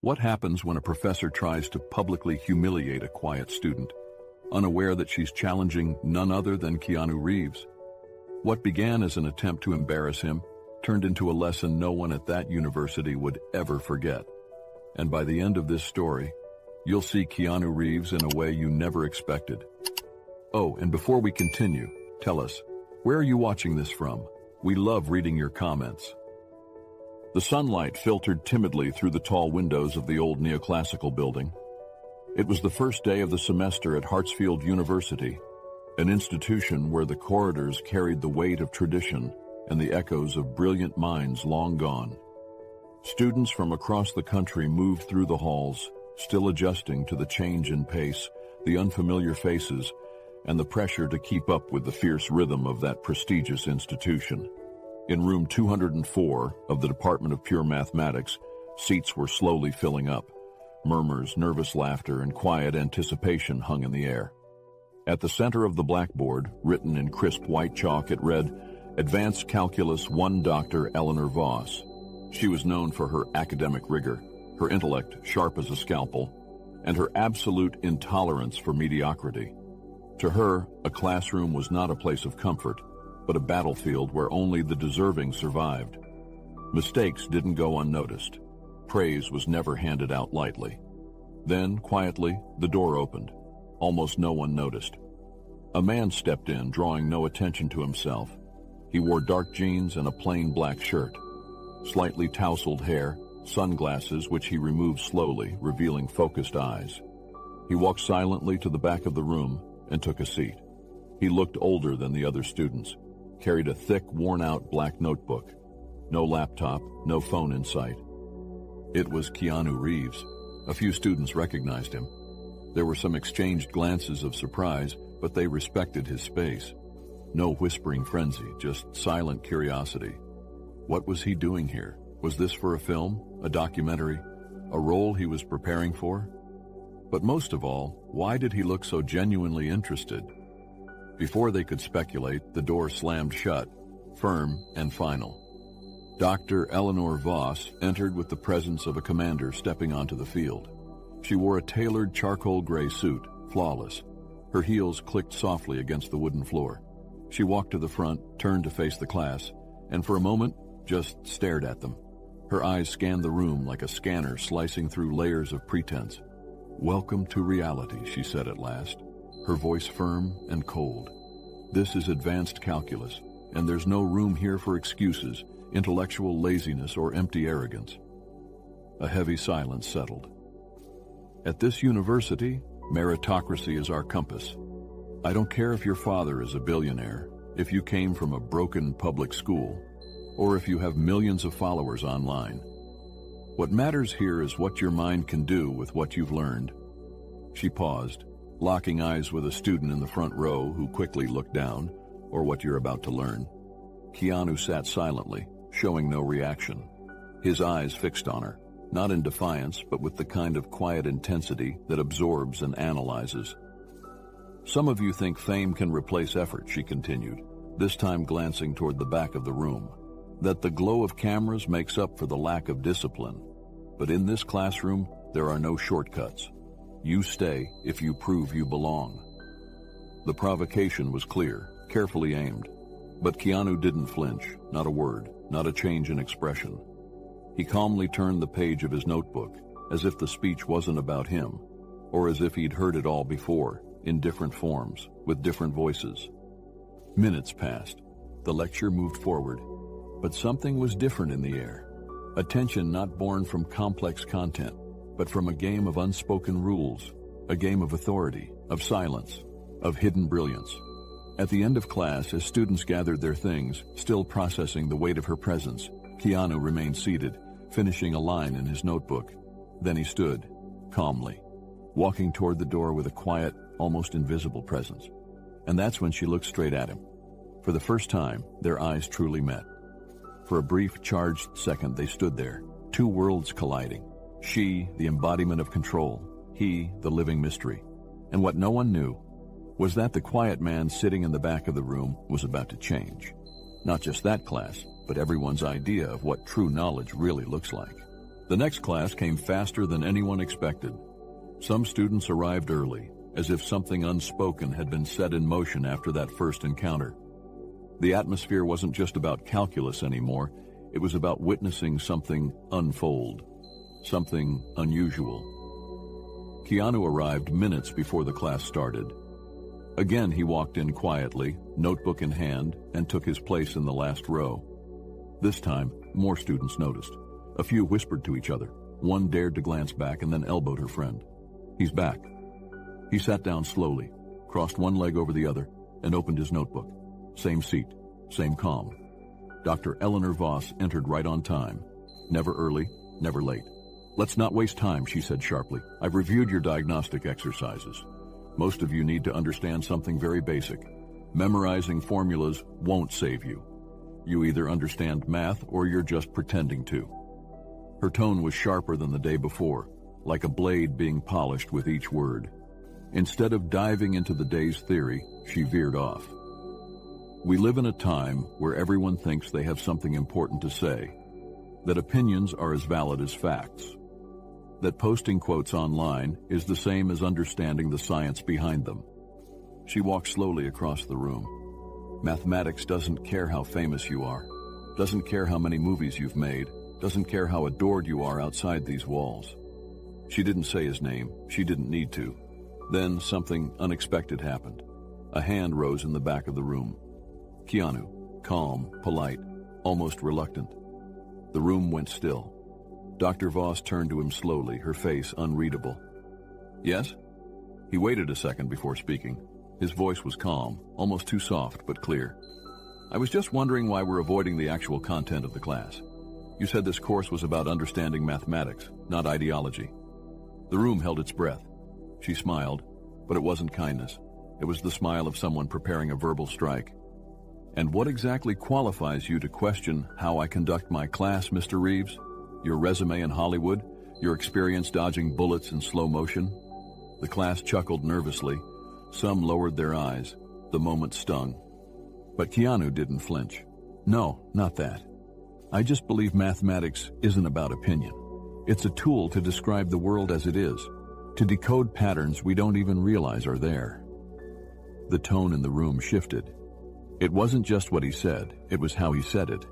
What happens when a professor tries to publicly humiliate a quiet student, unaware that she's challenging none other than Keanu Reeves? What began as an attempt to embarrass him turned into a lesson no one at that university would ever forget. And by the end of this story, you'll see Keanu Reeves in a way you never expected. Oh, and before we continue, tell us, where are you watching this from? We love reading your comments. The sunlight filtered timidly through the tall windows of the old neoclassical building. It was the first day of the semester at Hartsfield University, an institution where the corridors carried the weight of tradition and the echoes of brilliant minds long gone. Students from across the country moved through the halls, still adjusting to the change in pace, the unfamiliar faces, and the pressure to keep up with the fierce rhythm of that prestigious institution. In room 204 of the Department of Pure Mathematics, seats were slowly filling up. Murmurs, nervous laughter, and quiet anticipation hung in the air. At the center of the blackboard, written in crisp white chalk, it read, Advanced Calculus 1 Dr. Eleanor Voss. She was known for her academic rigor, her intellect sharp as a scalpel, and her absolute intolerance for mediocrity. To her, a classroom was not a place of comfort, but a battlefield where only the deserving survived. Mistakes didn't go unnoticed. Praise was never handed out lightly. Then, quietly, the door opened. Almost no one noticed. A man stepped in, drawing no attention to himself. He wore dark jeans and a plain black shirt. Slightly tousled hair, sunglasses which he removed slowly, revealing focused eyes. He walked silently to the back of the room and took a seat. He looked older than the other students, carried a thick, worn-out black notebook. No laptop, no phone in sight. It was Keanu Reeves. A few students recognized him. There were some exchanged glances of surprise, but they respected his space. No whispering frenzy, just silent curiosity. What was he doing here? Was this for a film, a documentary, a role he was preparing for? But most of all, why did he look so genuinely interested? Before they could speculate, the door slammed shut, firm and final. Dr. Eleanor Voss entered with the presence of a commander stepping onto the field. She wore a tailored charcoal gray suit, flawless. Her heels clicked softly against the wooden floor. She walked to the front, turned to face the class, and for a moment, just stared at them. Her eyes scanned the room like a scanner slicing through layers of pretense. "Welcome to reality," she said at last, her voice firm and cold. "This is advanced calculus, and there's no room here for excuses, intellectual laziness, or empty arrogance." A heavy silence settled. At this university, meritocracy is our compass. I don't care if your father is a billionaire, if you came from a broken public school, or if you have millions of followers online. What matters here is what your mind can do with what you've learned. She paused, locking eyes with a student in the front row who quickly looked down, or what you're about to learn. Keanu sat silently, showing no reaction. His eyes fixed on her, not in defiance, but with the kind of quiet intensity that absorbs and analyzes. "Some of you think fame can replace effort," she continued, this time glancing toward the back of the room. "That the glow of cameras makes up for the lack of discipline. But in this classroom, there are no shortcuts. You stay if you prove you belong." The provocation was clear, carefully aimed. But Keanu didn't flinch, not a word, not a change in expression. He calmly turned the page of his notebook, as if the speech wasn't about him, or as if he'd heard it all before, in different forms, with different voices. Minutes passed. The lecture moved forward. But something was different in the air. A tension not born from complex content, but from a game of unspoken rules, a game of authority, of silence, of hidden brilliance. At the end of class, as students gathered their things, still processing the weight of her presence, Keanu remained seated, finishing a line in his notebook. Then he stood, calmly, walking toward the door with a quiet, almost invisible presence. And that's when she looked straight at him. For the first time, their eyes truly met. For a brief, charged second, they stood there, two worlds colliding. She, the embodiment of control, he, the living mystery. And what no one knew was that the quiet man sitting in the back of the room was about to change. Not just that class, but everyone's idea of what true knowledge really looks like. The next class came faster than anyone expected. Some students arrived early, as if something unspoken had been set in motion after that first encounter. The atmosphere wasn't just about calculus anymore, it was about witnessing something unfold, something unusual. Keanu arrived minutes before the class started. Again, he walked in quietly, notebook in hand, and took his place in the last row. This time, more students noticed. A few whispered to each other. One dared to glance back and then elbowed her friend. "He's back." He sat down slowly, crossed one leg over the other, and opened his notebook. Same seat, same calm. Dr. Eleanor Voss entered right on time. Never early, never late. "Let's not waste time," she said sharply. "I've reviewed your diagnostic exercises. Most of you need to understand something very basic. Memorizing formulas won't save you. You either understand math or you're just pretending to." Her tone was sharper than the day before, like a blade being polished with each word. Instead of diving into the day's theory, she veered off. "We live in a time where everyone thinks they have something important to say, that opinions are as valid as facts, that posting quotes online is the same as understanding the science behind them." She walked slowly across the room. "Mathematics doesn't care how famous you are, doesn't care how many movies you've made, doesn't care how adored you are outside these walls." She didn't say his name, she didn't need to. Then something unexpected happened. A hand rose in the back of the room. Keanu, calm, polite, almost reluctant. The room went still. Dr. Voss turned to him slowly, her face unreadable. "Yes?" He waited a second before speaking. His voice was calm, almost too soft, but clear. "I was just wondering why we're avoiding the actual content of the class. You said this course was about understanding mathematics, not ideology." The room held its breath. She smiled, but it wasn't kindness. It was the smile of someone preparing a verbal strike. "And what exactly qualifies you to question how I conduct my class, Mr. Reeves? Your resume in Hollywood? Your experience dodging bullets in slow motion?" The class chuckled nervously. Some lowered their eyes. The moment stung. But Keanu didn't flinch. "No, not that. I just believe mathematics isn't about opinion. It's a tool to describe the world as it is, to decode patterns we don't even realize are there." The tone in the room shifted. It wasn't just what he said, it was how he said it.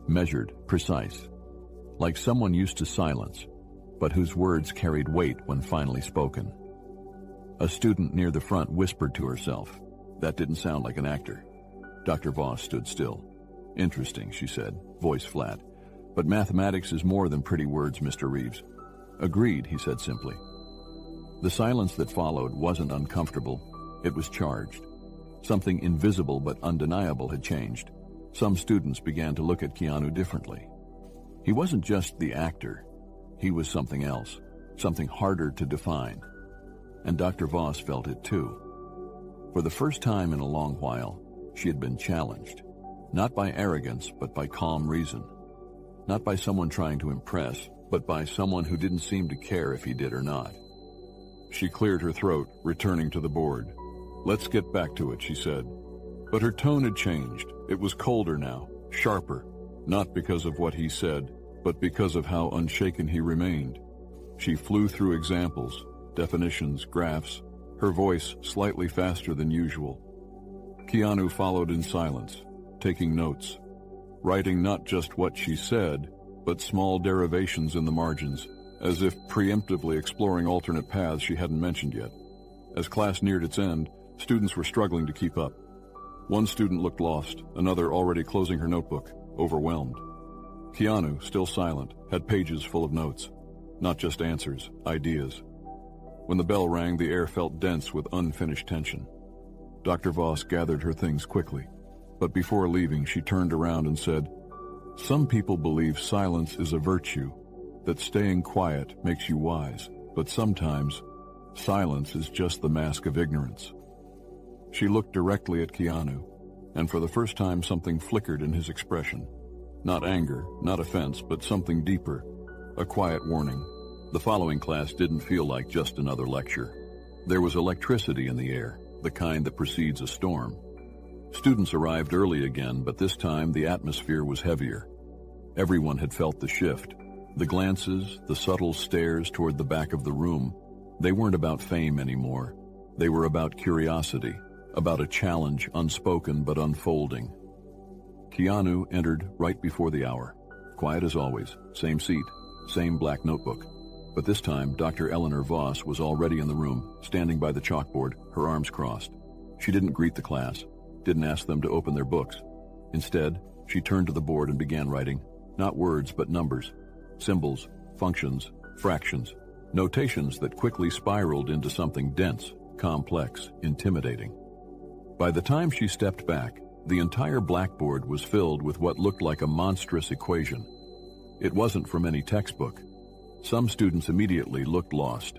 Measured, precise. Like someone used to silence, but whose words carried weight when finally spoken. A student near the front whispered to herself. That didn't sound like an actor. Dr. Voss stood still. "Interesting," she said, voice flat. "But mathematics is more than pretty words, Mr. Reeves." "Agreed," he said simply. The silence that followed wasn't uncomfortable. It was charged. Something invisible but undeniable had changed. Some students began to look at Keanu differently. He wasn't just the actor. He was something else, something harder to define. And Dr. Voss felt it too. For the first time in a long while, she had been challenged. Not by arrogance, but by calm reason. Not by someone trying to impress, but by someone who didn't seem to care if he did or not. She cleared her throat, returning to the board. "Let's get back to it," she said. But her tone had changed. It was colder now, sharper, not because of what he said, but because of how unshaken he remained. She flew through examples, definitions, graphs, her voice slightly faster than usual. Keanu followed in silence, taking notes, writing not just what she said, but small derivations in the margins, as if preemptively exploring alternate paths she hadn't mentioned yet. As class neared its end, students were struggling to keep up. One student looked lost, another already closing her notebook, overwhelmed. Keanu, still silent, had pages full of notes. Not just answers, ideas. When the bell rang, the air felt dense with unfinished tension. Dr. Voss gathered her things quickly, but before leaving, she turned around and said, "Some people believe silence is a virtue, that staying quiet makes you wise, but sometimes silence is just the mask of ignorance." She looked directly at Keanu, and for the first time something flickered in his expression. Not anger, not offense, but something deeper, a quiet warning. The following class didn't feel like just another lecture. There was electricity in the air, the kind that precedes a storm. Students arrived early again, but this time the atmosphere was heavier. Everyone had felt the shift, The glances, the subtle stares toward the back of the room, they weren't about fame anymore. They were about curiosity, about a challenge unspoken but unfolding. Keanu entered right before the hour. Quiet as always, same seat, same black notebook. But this time, Dr. Eleanor Voss was already in the room, standing by the chalkboard, her arms crossed. She didn't greet the class, didn't ask them to open their books. Instead, she turned to the board and began writing, not words but numbers, symbols, functions, fractions, notations that quickly spiraled into something dense, complex, intimidating. By the time she stepped back, the entire blackboard was filled with what looked like a monstrous equation. It wasn't from any textbook. Some students immediately looked lost.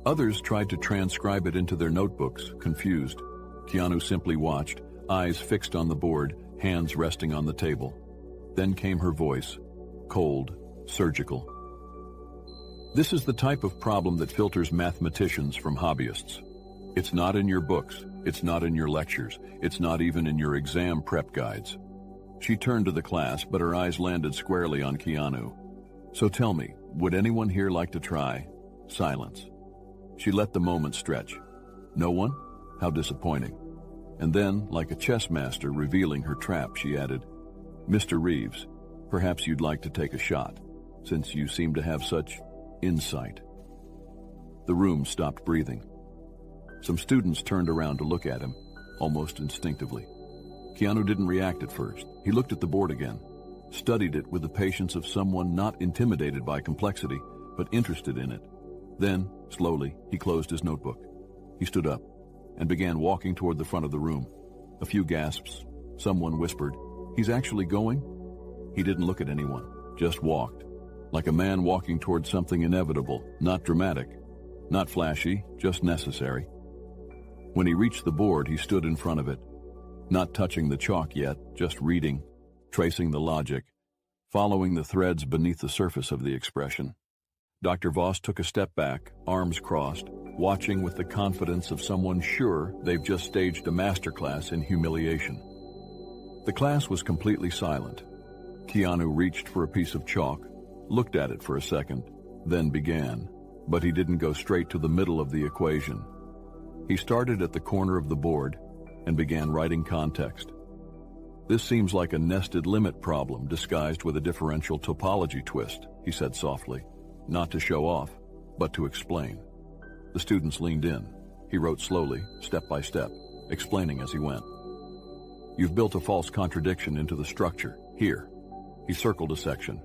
Others tried to transcribe it into their notebooks, confused. Keanu simply watched, eyes fixed on the board, hands resting on the table. Then came her voice, cold, surgical. This is the type of problem that filters mathematicians from hobbyists. It's not in your books, it's not in your lectures, it's not even in your exam prep guides. She turned to the class, but her eyes landed squarely on Keanu. So tell me, would anyone here like to try? Silence. She let the moment stretch. No one? How disappointing. And then, like a chess master revealing her trap, she added, Mr. Reeves, perhaps you'd like to take a shot, since you seem to have such insight. The room stopped breathing. Some students turned around to look at him, almost instinctively. Keanu didn't react at first. He looked at the board again, studied it with the patience of someone not intimidated by complexity, but interested in it. Then, slowly, he closed his notebook. He stood up and began walking toward the front of the room. A few gasps. Someone whispered, "He's actually going?" He didn't look at anyone, just walked, like a man walking toward something inevitable, not dramatic, not flashy, just necessary. When he reached the board, he stood in front of it, not touching the chalk yet, just reading, tracing the logic, following the threads beneath the surface of the expression. Dr. Voss took a step back, arms crossed, watching with the confidence of someone sure they've just staged a masterclass in humiliation. The class was completely silent. Keanu reached for a piece of chalk, looked at it for a second, then began, but he didn't go straight to the middle of the equation. He started at the corner of the board and began writing context. This seems like a nested limit problem disguised with a differential topology twist, he said softly, not to show off, but to explain. The students leaned in. He wrote slowly, step by step, explaining as he went. You've built a false contradiction into the structure, here. He circled a section.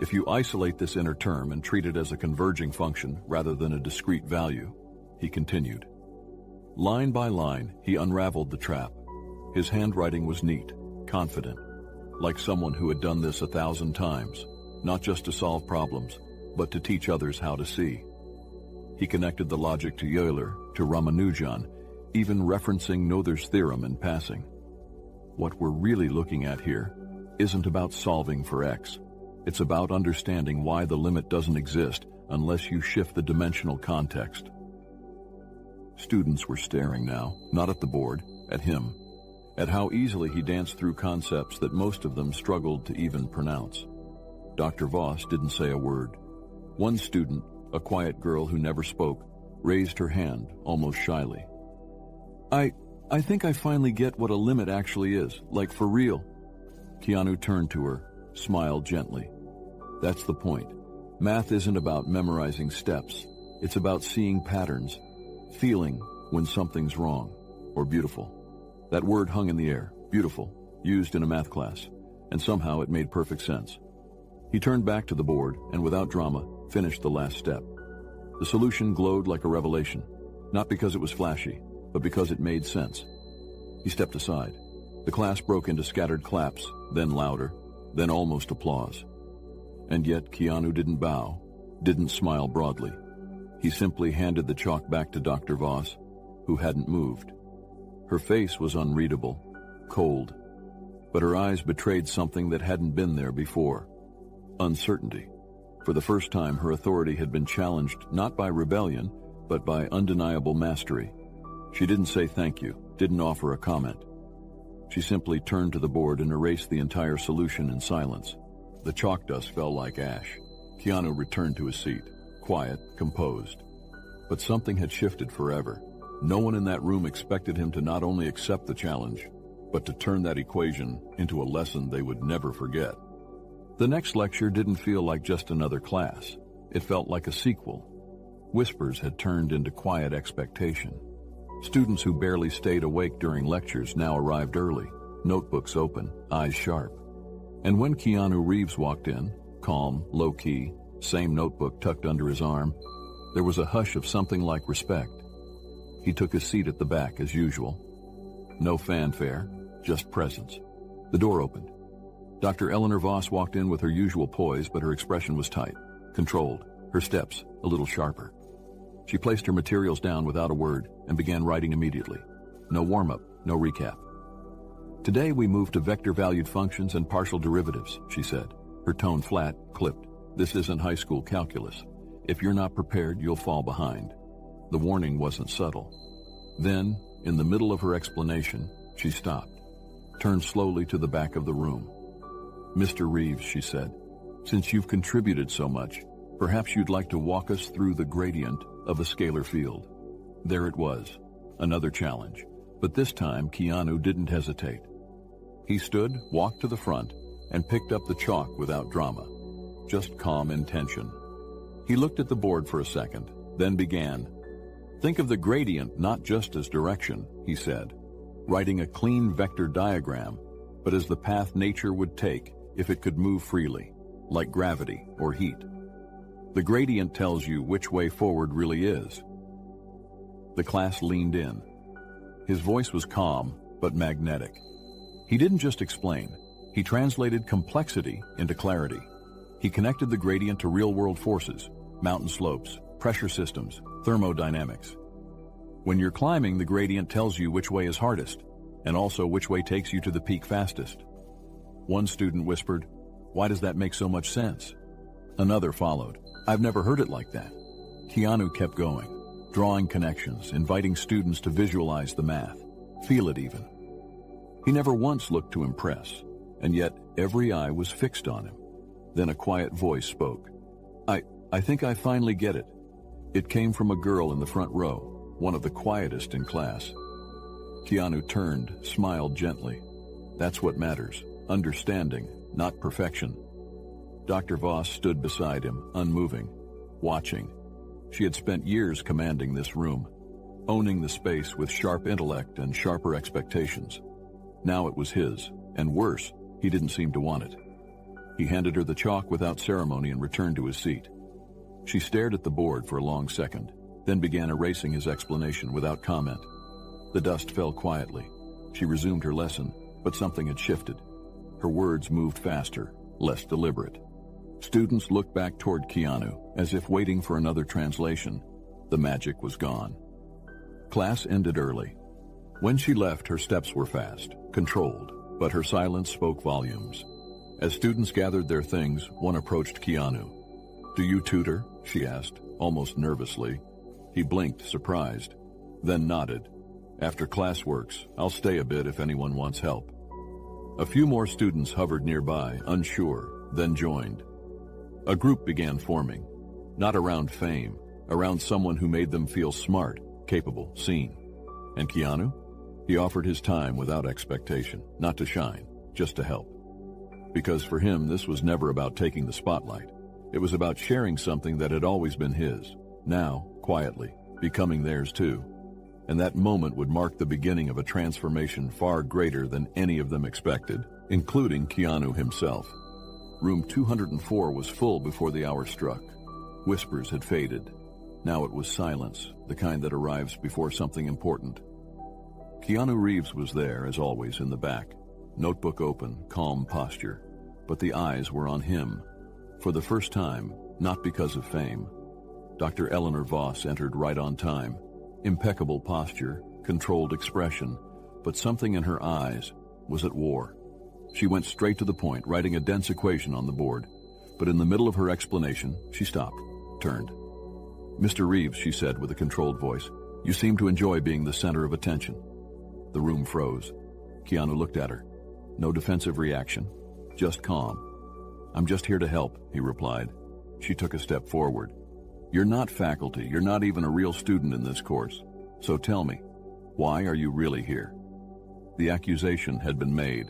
If you isolate this inner term and treat it as a converging function rather than a discrete value, he continued. Line by line, he unraveled the trap. His handwriting was neat, confident, like someone who had done this 1,000 times, not just to solve problems, but to teach others how to see. He connected the logic to Euler, to Ramanujan, even referencing Noether's theorem in passing. What we're really looking at here isn't about solving for x. It's about understanding why the limit doesn't exist unless you shift the dimensional context. Students were staring now, not at the board, at him, at how easily he danced through concepts that most of them struggled to even pronounce. Dr. Voss didn't say a word. One student, a quiet girl who never spoke, raised her hand, almost shyly. I think I finally get what a limit actually is, like for real. Keanu turned to her, smiled gently. That's the point. Math isn't about memorizing steps. It's about seeing patterns, feeling when something's wrong, or beautiful. That word hung in the air, beautiful, used in a math class, and somehow it made perfect sense. He turned back to the board and without drama, finished the last step. The solution glowed like a revelation, not because it was flashy, but because it made sense. He stepped aside. The class broke into scattered claps, then louder, then almost applause. And yet Keanu didn't bow, didn't smile broadly. He simply handed the chalk back to Dr. Voss, who hadn't moved. Her face was unreadable, cold, but her eyes betrayed something that hadn't been there before. Uncertainty. For the first time, her authority had been challenged not by rebellion, but by undeniable mastery. She didn't say thank you, didn't offer a comment. She simply turned to the board and erased the entire solution in silence. The chalk dust fell like ash. Keanu returned to his seat, quiet, composed. But something had shifted forever. No one in that room expected him to not only accept the challenge, but to turn that equation into a lesson they would never forget. The next lecture didn't feel like just another class. It felt like a sequel. Whispers had turned into quiet expectation. Students who barely stayed awake during lectures now arrived early, notebooks open, eyes sharp. And when Keanu Reeves walked in, calm, low-key, same notebook tucked under his arm, there was a hush of something like respect. He took his seat at the back as usual. No fanfare, just presence. The door opened. Dr. Eleanor Voss walked in with her usual poise, but her expression was tight, controlled, her steps a little sharper. She placed her materials down without a word and began writing immediately. No warm-up, no recap. Today we move to vector-valued functions and partial derivatives, she said, her tone flat, clipped. This isn't high school calculus. If you're not prepared, you'll fall behind. The warning wasn't subtle. Then, in the middle of her explanation, she stopped, turned slowly to the back of the room. Mr. Reeves, she said, since you've contributed so much, perhaps you'd like to walk us through the gradient of a scalar field. There it was, another challenge, but this time Keanu didn't hesitate. He stood, walked to the front, and picked up the chalk without drama, just calm intention. He looked at the board for a second, then began. Think of the gradient not just as direction, he said, writing a clean vector diagram, but as the path nature would take if it could move freely, like gravity or heat. The gradient tells you which way forward really is. The class leaned in. His voice was calm, but magnetic. He didn't just explain. He translated complexity into clarity. He connected the gradient to real-world forces, mountain slopes, pressure systems, thermodynamics. When you're climbing, the gradient tells you which way is hardest, and also which way takes you to the peak fastest. One student whispered, "Why does that make so much sense?" Another followed, "I've never heard it like that." Keanu kept going, drawing connections, inviting students to visualize the math, feel it even. He never once looked to impress, and yet every eye was fixed on him. Then a quiet voice spoke. I think I finally get it." It came from a girl in the front row, one of the quietest in class. Keanu turned, smiled gently. That's what matters, understanding, not perfection. Dr. Voss stood beside him, unmoving, watching. She had spent years commanding this room, owning the space with sharp intellect and sharper expectations. Now it was his, and worse, he didn't seem to want it. He handed her the chalk without ceremony and returned to his seat. She stared at the board for a long second, then began erasing his explanation without comment. The dust fell quietly. She resumed her lesson, but something had shifted. Her words moved faster, less deliberate. Students looked back toward Keanu, as if waiting for another translation. The magic was gone. Class ended early. When she left, her steps were fast, controlled, but her silence spoke volumes. As students gathered their things, one approached Keanu. "Do you tutor?" she asked, almost nervously. He blinked, surprised, then nodded. "After class works, I'll stay a bit if anyone wants help." A few more students hovered nearby, unsure, then joined. A group began forming, not around fame, around someone who made them feel smart, capable, seen. And Keanu? He offered his time without expectation, not to shine, just to help. Because for him, this was never about taking the spotlight. It was about sharing something that had always been his, now, quietly, becoming theirs too. And that moment would mark the beginning of a transformation far greater than any of them expected, including Keanu himself. Room 204 was full before the hour struck. Whispers had faded. Now it was silence, the kind that arrives before something important. Keanu Reeves was there, as always, in the back. Notebook open, calm posture. But the eyes were on him. For the first time, not because of fame. Dr. Eleanor Voss entered right on time. Impeccable posture, controlled expression, but something in her eyes was at war. She went straight to the point, writing a dense equation on the board. But in the middle of her explanation, she stopped, turned. "Mr. Reeves," she said with a controlled voice, "you seem to enjoy being the center of attention." The room froze. Keanu looked at her. No defensive reaction, just calm. "I'm just here to help," he replied. She took a step forward. "You're not faculty. You're not even a real student in this course. So tell me, why are you really here?" The accusation had been made.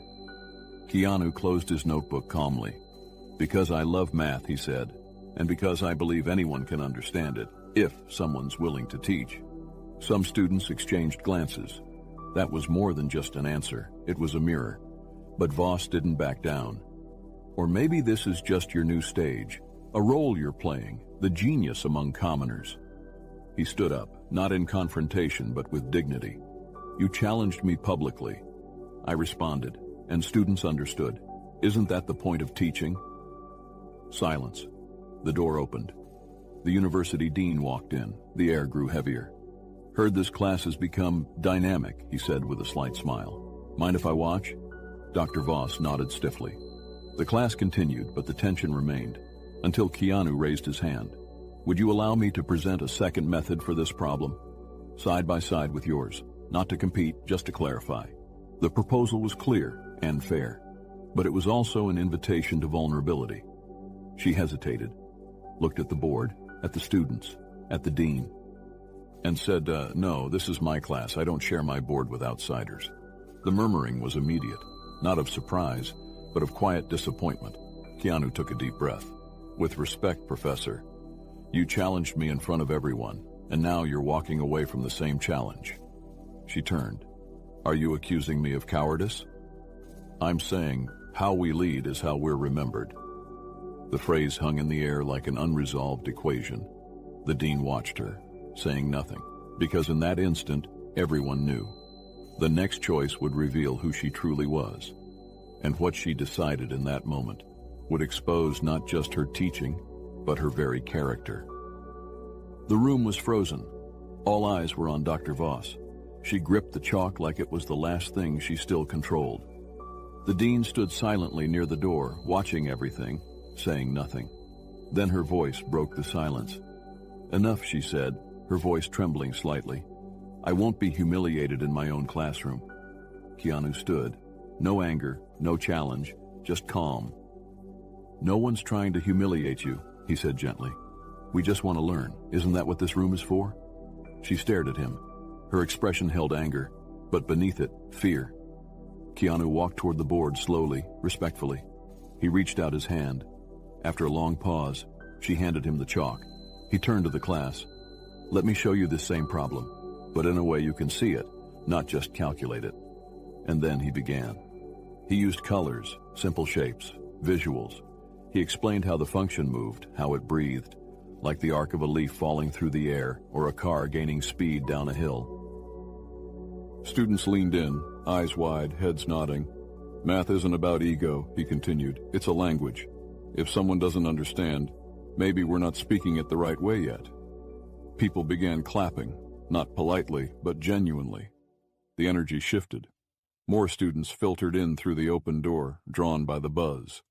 Keanu closed his notebook calmly. "Because I love math," he said, "and because I believe anyone can understand it, if someone's willing to teach." Some students exchanged glances. That was more than just an answer. It was a mirror. But Voss didn't back down. "Or maybe this is just your new stage, a role you're playing, the genius among commoners." He stood up, not in confrontation but with dignity. "You challenged me publicly. I responded, and students understood. Isn't that the point of teaching?" Silence. The door opened. The university dean walked in. The air grew heavier. "Heard this class has become dynamic," he said with a slight smile. "Mind if I watch?" Dr. Voss nodded stiffly. The class continued, but the tension remained, until Keanu raised his hand. "Would you allow me to present a second method for this problem? Side by side with yours. Not to compete, just to clarify." The proposal was clear and fair, but it was also an invitation to vulnerability. She hesitated, looked at the board, at the students, at the dean, and said, "No, this is my class. I don't share my board with outsiders." The murmuring was immediate, not of surprise, but of quiet disappointment. Keanu took a deep breath. "With respect, Professor, you challenged me in front of everyone, and now you're walking away from the same challenge." She turned. "Are you accusing me of cowardice?" "I'm saying, how we lead is how we're remembered." The phrase hung in the air like an unresolved equation. The dean watched her, saying nothing, because in that instant, everyone knew. The next choice would reveal who she truly was, and what she decided in that moment would expose not just her teaching, but her very character. The room was frozen. All eyes were on Dr. Voss. She gripped the chalk like it was the last thing she still controlled. The dean stood silently near the door, watching everything, saying nothing. Then her voice broke the silence. "Enough," she said, her voice trembling slightly. "I won't be humiliated in my own classroom." Keanu stood. No anger, no challenge, just calm. "No one's trying to humiliate you," he said gently. "We just want to learn. Isn't that what this room is for?" She stared at him. Her expression held anger, but beneath it, fear. Keanu walked toward the board slowly, respectfully. He reached out his hand. After a long pause, she handed him the chalk. He turned to the class. "Let me show you this same problem, but in a way you can see it, not just calculate it." And then he began. He used colors, simple shapes, visuals. He explained how the function moved, how it breathed, like the arc of a leaf falling through the air or a car gaining speed down a hill. Students leaned in, eyes wide, heads nodding. "Math isn't about ego," he continued. "It's a language. If someone doesn't understand, maybe we're not speaking it the right way yet." People began clapping, not politely, but genuinely. The energy shifted. More students filtered in through the open door, drawn by the buzz.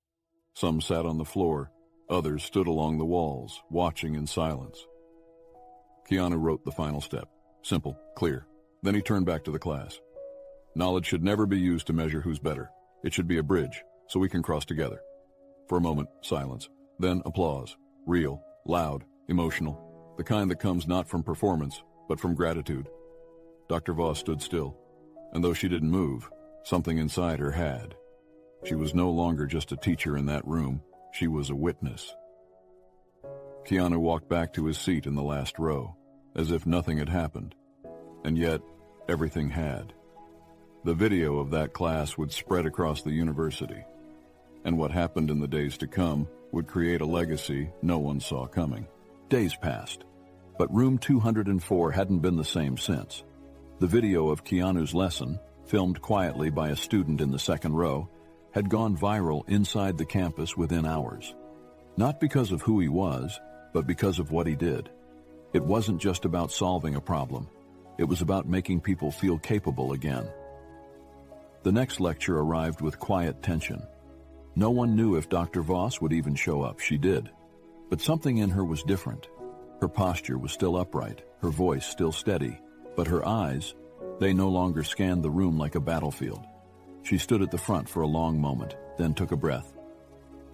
Some sat on the floor, others stood along the walls, watching in silence. Keanu wrote the final step. Simple, clear. Then he turned back to the class. "Knowledge should never be used to measure who's better. It should be a bridge, so we can cross together." For a moment, silence. Then applause. Real, loud, emotional. The kind that comes not from performance, but from gratitude. Dr. Voss stood still, and though she didn't move, something inside her had. She was no longer just a teacher in that room. She was a witness. Keanu walked back to his seat in the last row, as if nothing had happened. And yet, everything had. The video of that class would spread across the university, and what happened in the days to come would create a legacy no one saw coming. Days passed, but room 204 hadn't been the same since. The video of Keanu's lesson, filmed quietly by a student in the second row, had gone viral inside the campus within hours. Not because of who he was, but because of what he did. It wasn't just about solving a problem. It was about making people feel capable again. The next lecture arrived with quiet tension. No one knew if Dr. Voss would even show up. She did. But something in her was different. Her posture was still upright, her voice still steady, but her eyes, they no longer scanned the room like a battlefield. She stood at the front for a long moment, then took a breath.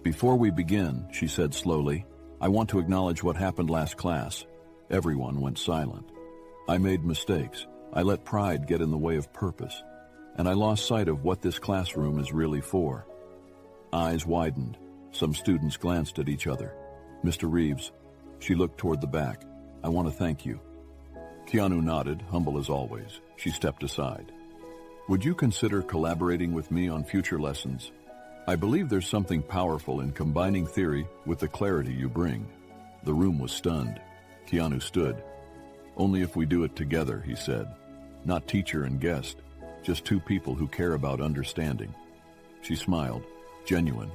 "Before we begin," she said slowly, I want to acknowledge what happened last class. Everyone went silent. I made mistakes. I let pride get in the way of purpose. And I lost sight of what this classroom is really for. Eyes widened. Some students glanced at each other. Mr. Reeves, she looked toward the back. I want to thank you. Keanu nodded, humble as always. She stepped aside. Would you consider collaborating with me on future lessons? I believe there's something powerful in combining theory with the clarity you bring. The room was stunned. Keanu stood. Only if we do it together, he said. Not teacher and guest, just two people who care about understanding. She smiled, genuine.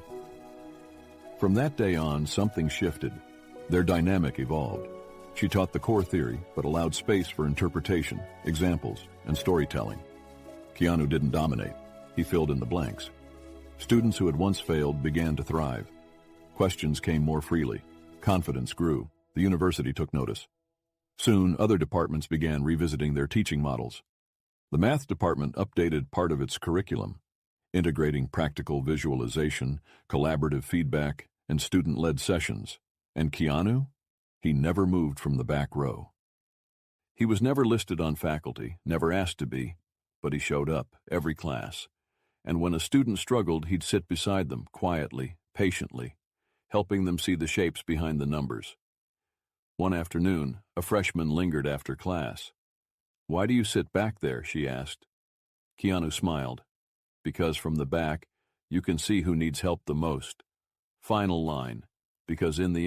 From that day on, something shifted. Their dynamic evolved. She taught the core theory, but allowed space for interpretation, examples, and storytelling. Keanu didn't dominate. He filled in the blanks. Students who had once failed began to thrive. Questions came more freely. Confidence grew. The university took notice. Soon, other departments began revisiting their teaching models. The math department updated part of its curriculum, integrating practical visualization, collaborative feedback, and student-led sessions. And Keanu? He never moved from the back row. He was never listed on faculty, never asked to be, but he showed up every class. And when a student struggled, he'd sit beside them, quietly, patiently, helping them see the shapes behind the numbers. One afternoon, a freshman lingered after class. Why do you sit back there? She asked. Keanu smiled. Because from the back, you can see who needs help the most. Final line. Because in the